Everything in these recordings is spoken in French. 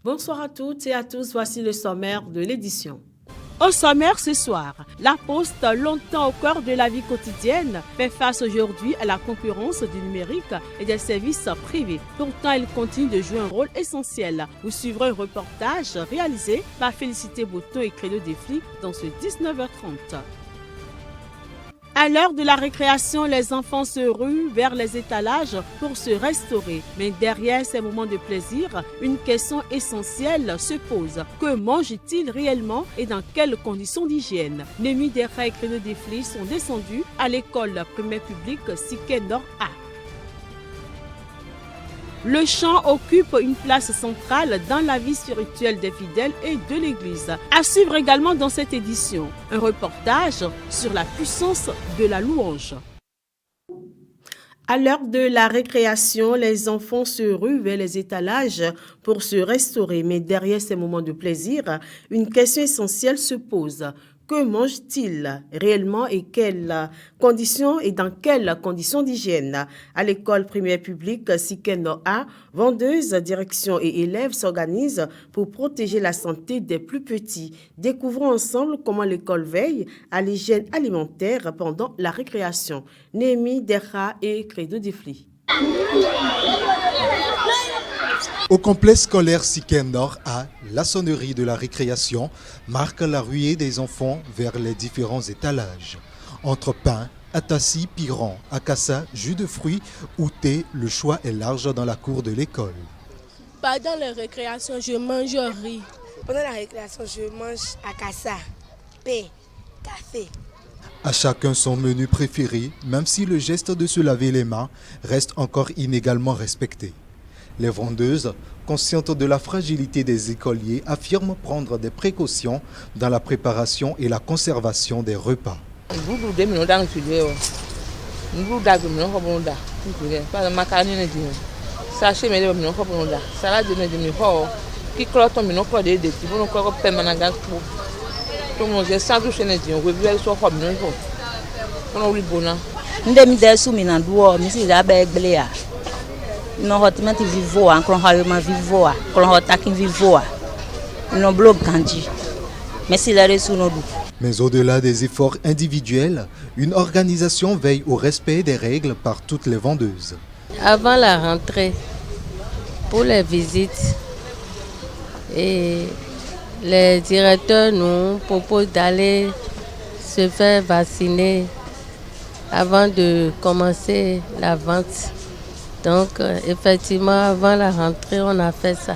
Bonsoir à toutes et à tous, voici le sommaire de l'édition. Au sommaire ce soir, la Poste, longtemps au cœur de la vie quotidienne, fait face aujourd'hui à la concurrence du numérique et des services privés. Pourtant, elle continue de jouer un rôle essentiel. Vous suivrez un reportage réalisé par Félicité Bouton et Credo Défli dans ce 19h30. À l'heure de la récréation, les enfants se ruent vers les étalages pour se restaurer. Mais derrière ces moments de plaisir, une question essentielle se pose. Que mangent-ils réellement et dans quelles conditions d'hygiène? Némi Dera et Credo Défli sont descendus à l'école primaire publique Siké Nord A. Le chant occupe une place centrale dans la vie spirituelle des fidèles et de l'Église. À suivre également dans cette édition, un reportage sur la puissance de la louange. À l'heure de la récréation, les enfants se ruent vers les étalages pour se restaurer. Mais derrière ces moments de plaisir, une question essentielle se pose. Que mangent-ils réellement et quelles conditions et dans quelles conditions d'hygiène? À l'école primaire publique Siké Nord A, vendeuses, direction et élèves s'organisent pour protéger la santé des plus petits. Découvrons ensemble comment l'école veille à l'hygiène alimentaire pendant la récréation. Némi Dera et Credo Défli. Au complexe scolaire Siké Nord A, la sonnerie de la récréation marque la ruée des enfants vers les différents étalages. Entre pain, atassi, piran, akassa, jus de fruits ou thé, le choix est large dans la cour de l'école. Pendant la récréation, je mange riz. Pendant la récréation, je mange akassa, pain, café. À chacun son menu préféré, même si le geste de se laver les mains reste encore inégalement respecté. Les vendeuses, conscientes de la fragilité des écoliers, affirment prendre des précautions dans la préparation et la conservation des repas. Mais au-delà des efforts individuels, une organisation veille au respect des règles par toutes les vendeuses. Avant la rentrée, pour les visites, et les directeurs nous proposent d'aller se faire vacciner avant de commencer la vente. Donc, effectivement, avant la rentrée, on a fait ça.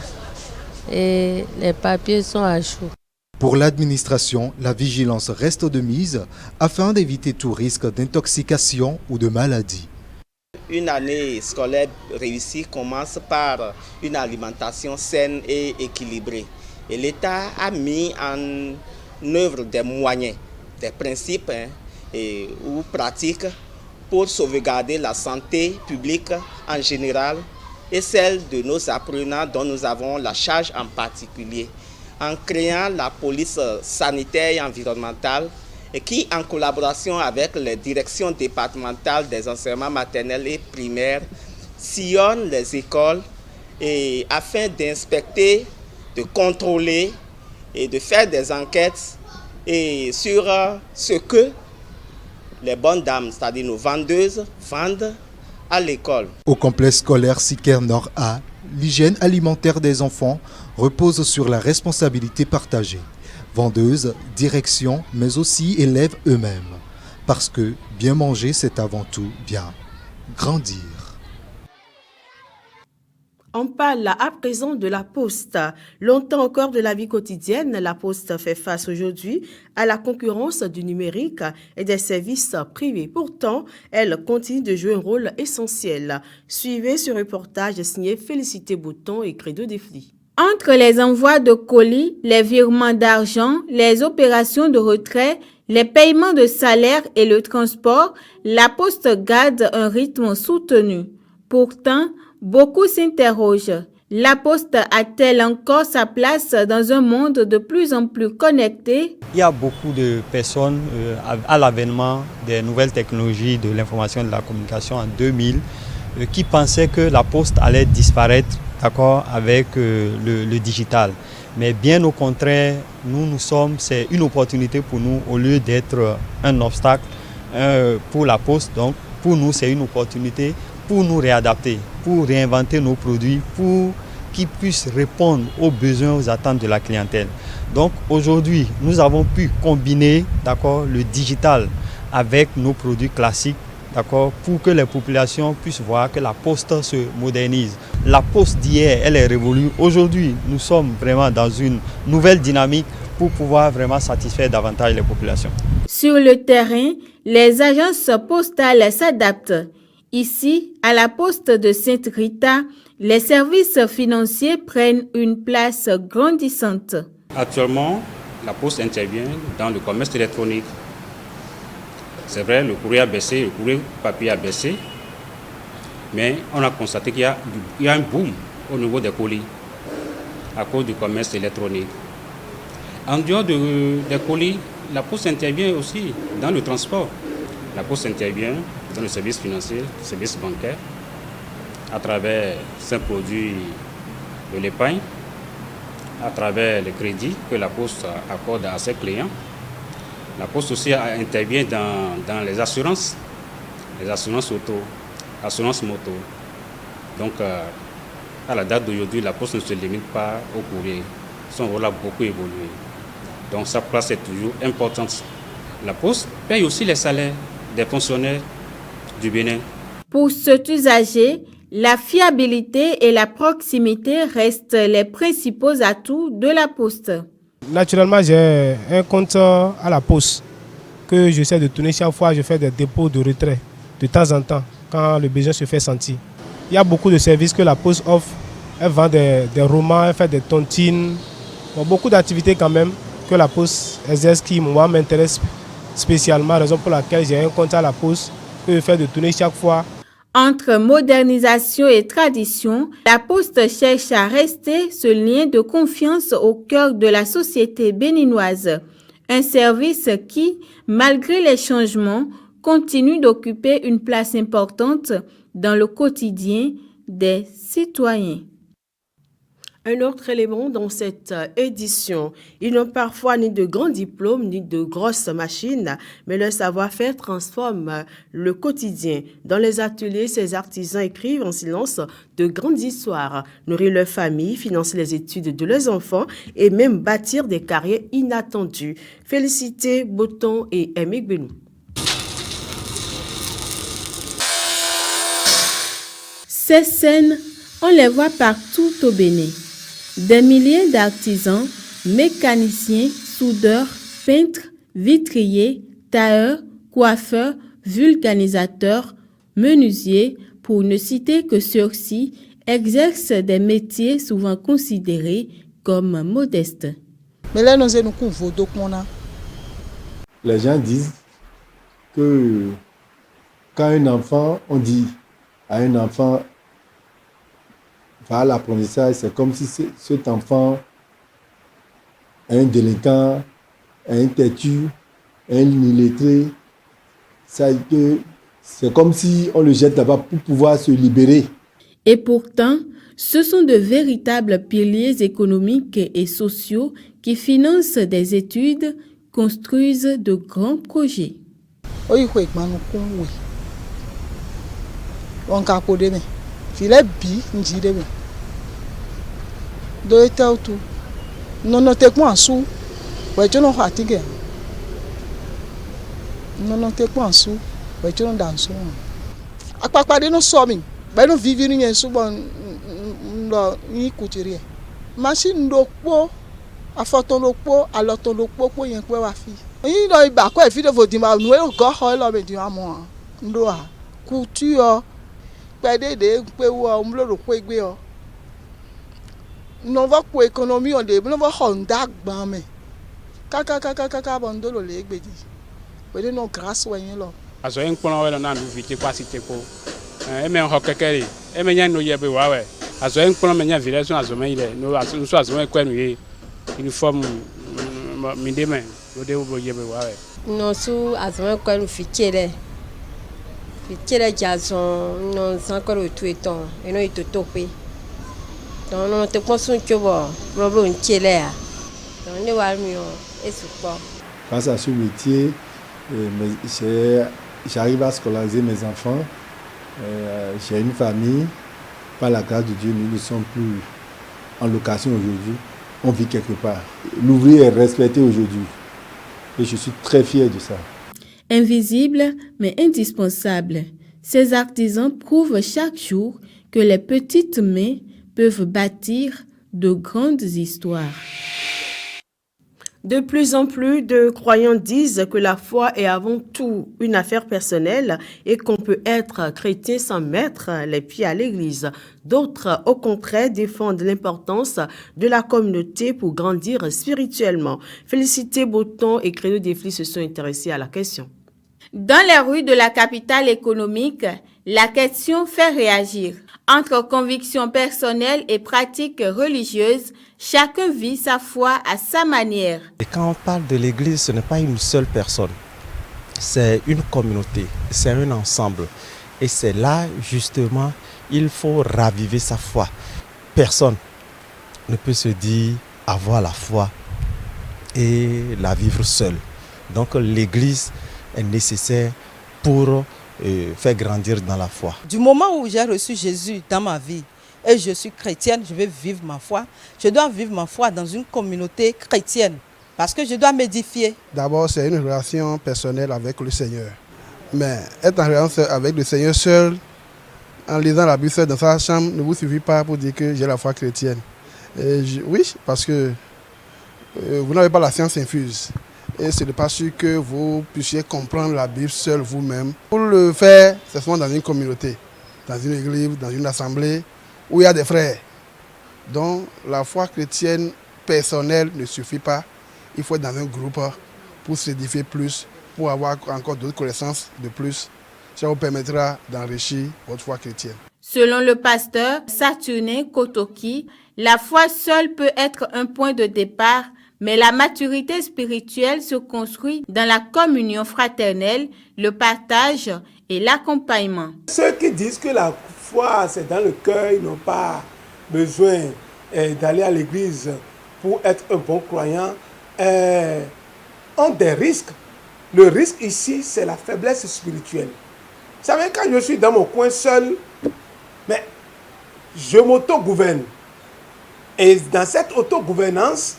Et les papiers sont à jour. Pour l'administration, la vigilance reste de mise afin d'éviter tout risque d'intoxication ou de maladie. Une année scolaire réussie commence par une alimentation saine et équilibrée. Et l'État a mis en œuvre des moyens, des principes ou pratiques pour sauvegarder la santé publique en général et celle de nos apprenants dont nous avons la charge en particulier, en créant la police sanitaire et environnementale et qui, en collaboration avec les directions départementales des enseignements maternels et primaires, sillonne les écoles et afin d'inspecter, de contrôler et de faire des enquêtes et sur ce que les bonnes dames, c'est-à-dire nos vendeuses, vendent à l'école. Au complexe scolaire Siké Nord A, l'hygiène alimentaire des enfants repose sur la responsabilité partagée. Vendeuses, direction, mais aussi élèves eux-mêmes. Parce que bien manger, c'est avant tout bien grandir. On parle à présent de la Poste. Longtemps au cœur de la vie quotidienne, la Poste fait face aujourd'hui à la concurrence du numérique et des services privés. Pourtant, elle continue de jouer un rôle essentiel. Suivez ce reportage signé Félicité Bouton et Credo Défli. Entre les envois de colis, les virements d'argent, les opérations de retrait, les paiements de salaire et le transport, la Poste garde un rythme soutenu. Pourtant, beaucoup s'interrogent. La Poste a-t-elle encore sa place dans un monde de plus en plus connecté? Il y a beaucoup de personnes à l'avènement des nouvelles technologies de l'information et de la communication en 2000 qui pensaient que la Poste allait disparaître d'accord, avec le digital. Mais bien au contraire, c'est une opportunité pour nous au lieu d'être un obstacle pour la Poste. Donc pour nous, c'est une opportunité pour nous réadapter, pour réinventer nos produits, pour qu'ils puissent répondre aux besoins, aux attentes de la clientèle. Donc aujourd'hui, nous avons pu combiner, d'accord, le digital avec nos produits classiques, d'accord, pour que les populations puissent voir que la Poste se modernise. La Poste d'hier, elle est révolue. Aujourd'hui, nous sommes vraiment dans une nouvelle dynamique pour pouvoir vraiment satisfaire davantage les populations. Sur le terrain, les agences postales s'adaptent. Ici, à la Poste de Sainte-Rita, les services financiers prennent une place grandissante. Actuellement, la Poste intervient dans le commerce électronique. C'est vrai, le courrier a baissé, le courrier papier a baissé, mais on a constaté qu'il y a un boom au niveau des colis à cause du commerce électronique. En dehors des colis, la Poste intervient aussi dans le transport. La Poste intervient dans le service financier, le service bancaire, à travers ses produits de l'épargne, à travers les crédits que la Poste accorde à ses clients. La Poste aussi intervient dans les assurances auto, assurances moto. Donc, à la date d'aujourd'hui, la Poste ne se limite pas au courrier. Son rôle a beaucoup évolué. Donc, sa place est toujours importante. La Poste paye aussi les salaires des fonctionnaires du Bénin. Pour cet usager, la fiabilité et la proximité restent les principaux atouts de la Poste. Naturellement, j'ai un compte à la Poste que j'essaie de tourner chaque fois. Je fais des dépôts de retrait de temps en temps quand le besoin se fait sentir. Il y a beaucoup de services que la Poste offre. Elle vend des romans, elle fait des tontines. Bon, beaucoup d'activités quand même que la Poste exerce qui moi m'intéresse spécialement, raison pour laquelle j'ai un compte à la Poste que je fais de tourner chaque fois. Entre modernisation et tradition, la Poste cherche à rester ce lien de confiance au cœur de la société béninoise. Un service qui, malgré les changements, continue d'occuper une place importante dans le quotidien des citoyens. Un autre élément dans cette édition, ils n'ont parfois ni de grands diplômes ni de grosses machines, mais le savoir-faire transforme le quotidien. Dans les ateliers, ces artisans écrivent en silence de grandes histoires, nourrir leur famille, financer les études de leurs enfants et même bâtir des carrières inattendues. Félicité Boton et Aimé Benou. Ces scènes, on les voit partout au Bénin. Des milliers d'artisans, mécaniciens, soudeurs, peintres, vitriers, tailleurs, coiffeurs, vulcanisateurs, menuisiers, pour ne citer que ceux-ci, exercent des métiers souvent considérés comme modestes. Les gens disent que quand un enfant, on dit à un enfant, va à l'apprentissage, c'est comme si cet enfant est un délinquant, un têtu, un illettré. C'est comme si on le jette là-bas pour pouvoir se libérer. Et pourtant, ce sont de véritables piliers économiques et sociaux qui financent des études, construisent de grands projets. Machine d'eau, à photo l'eau, à l'auto l'eau, pour y en avoir fille. Il doit y avoir quoi, fille de vos dimanches, nous allons encore là, mais du moi, nous couture, perdre des peu ou un bleu de quoi, non va pour économie, on dit, non va Honda, mais caca, bando le leg, bédi. Vous non grâce ou rien là. Azo un point là, on a nous vite quoi si t'es quoi. Mais on a quelqu'un, mais y a nous y a besoin ouais. Azo un point mais y a village azo mais il est nous azo mais quoi nous uniforme mindement nous devons y a besoin ouais. Non sous azo mais quoi nous fiquer jason non sans quoi le tout étant et non il te topé Donc on te pense un chobo, problème tchelea. Donc on est warmio et support. Grâce à ce métier, j'arrive à scolariser mes enfants. J'ai une famille. Par la grâce de Dieu, nous ne sommes plus en location aujourd'hui. On vit quelque part. L'ouvrier est respecté aujourd'hui. Et je suis très fier de ça. Invisible mais indispensable, ces artisans prouvent chaque jour que les petites mains peuvent bâtir de grandes histoires. De plus en plus de croyants disent que la foi est avant tout une affaire personnelle et qu'on peut être chrétien sans mettre les pieds à l'église. D'autres, au contraire, défendent l'importance de la communauté pour grandir spirituellement. Félicité Botton et Créneau Défli se sont intéressés à la question. Dans les rues de la capitale économique, la question fait réagir. Entre convictions personnelles et pratiques religieuses, chacun vit sa foi à sa manière. Et quand on parle de l'église, ce n'est pas une seule personne. C'est une communauté, c'est un ensemble. Et c'est là, justement, il faut raviver sa foi. Personne ne peut se dire avoir la foi et la vivre seul. Donc l'église est nécessaire pour faire grandir dans la foi. Du moment où j'ai reçu Jésus dans ma vie et je suis chrétienne, je vais vivre ma foi. Je dois vivre ma foi dans une communauté chrétienne parce que je dois m'édifier. D'abord, c'est une relation personnelle avec le Seigneur. Mais être en relation avec le Seigneur seul, en lisant la Bible seul dans sa chambre, ne vous suffit pas pour dire que j'ai la foi chrétienne. Oui, parce que vous n'avez pas la science infuse. Et ce n'est pas sûr que vous puissiez comprendre la Bible seul vous-même. Pour le faire, c'est souvent dans une communauté, dans une église, dans une assemblée, où il y a des frères. Donc la foi chrétienne personnelle ne suffit pas. Il faut être dans un groupe pour s'édifier plus, pour avoir encore d'autres connaissances de plus. Ça vous permettra d'enrichir votre foi chrétienne. Selon le pasteur Saturnin Kotoki, la foi seule peut être un point de départ, mais la maturité spirituelle se construit dans la communion fraternelle, le partage et l'accompagnement. Ceux qui disent que la foi c'est dans le cœur, ils n'ont pas besoin d'aller à l'église pour être un bon croyant, ont des risques. Le risque ici, c'est la faiblesse spirituelle. Vous savez, quand je suis dans mon coin seul, mais je m'auto-gouverne. Et dans cette autogouvernance,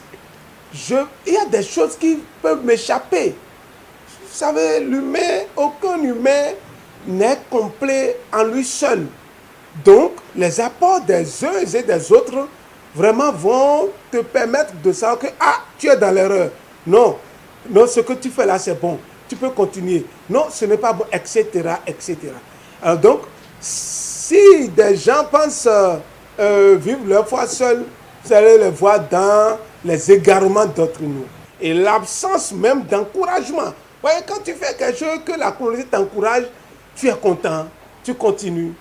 il y a des choses qui peuvent m'échapper. Vous savez, aucun humain n'est complet en lui seul. Donc, les apports des uns et des autres vraiment vont te permettre de savoir que tu es dans l'erreur. Non, ce que tu fais là, c'est bon. Tu peux continuer. Non, ce n'est pas bon, etc., etc. Alors donc, si des gens pensent vivre leur foi seuls, vous allez les voir dans les égarements d'autres nous. Et l'absence même d'encouragement. Vous voyez, quand tu fais quelque chose que la communauté t'encourage, tu es content, tu continues.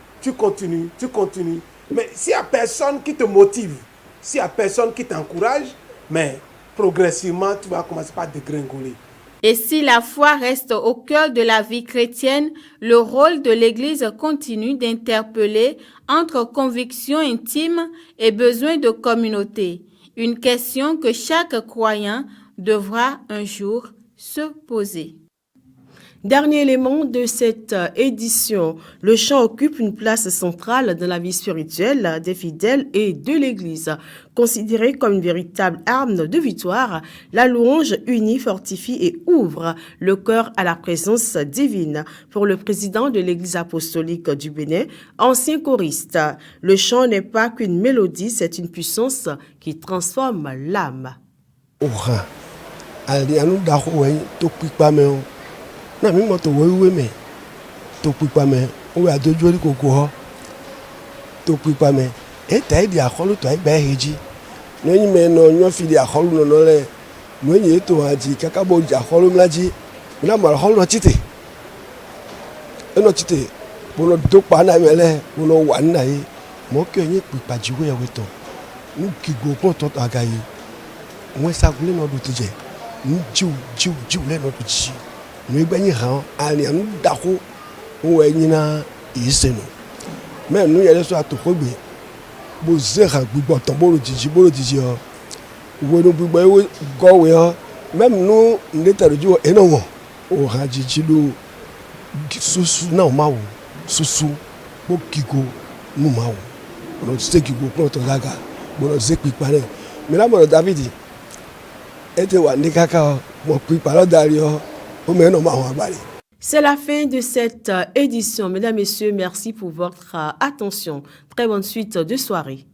Mais s'il n'y a personne qui te motive, s'il n'y a personne qui t'encourage, mais progressivement, tu vas commencer par dégringoler. Et si la foi reste au cœur de la vie chrétienne, le rôle de l'Église continue d'interpeller entre convictions intimes et besoins de communauté. Une question que chaque croyant devra un jour se poser. Dernier élément de cette édition, le chant occupe une place centrale dans la vie spirituelle des fidèles et de l'Église. Considéré comme une véritable arme de victoire, la louange unit, fortifie et ouvre le cœur à la présence divine. Pour le président de l'Église apostolique du Bénin, ancien choriste, le chant n'est pas qu'une mélodie, c'est une puissance qui transforme l'âme. Na mi moto wewe me to pipa me o ya doju ori koko ho to pipa me e ta idi akolu to ai ba heji no yin me no nyo fi di akolu no le no yin to aji kaka bo ja akolu mlaji na ma akolu no chite no chite bo no do pa na me le bo no wa na yi mo ke yin pipa jiwe we to nu kigo po to agayi won sagule no do tije nu jiu le no do ji nous avons ali anu dako o enyina isenu me nu yele so atokobe bo zera gbigbo ton bolo diji o wo no gbigbo e go we o même nous ndeta ju enowo o ha jiji lo susu na o ma wo susu bo kigo nu ma wo no se kigo ko to daga bo no se pipa re mi la mo David ete wa ni kaka mo pipa lo dari o me no ma ho agbare. C'est la fin de cette édition. Mesdames, Messieurs, merci pour votre attention. Très bonne suite de soirée.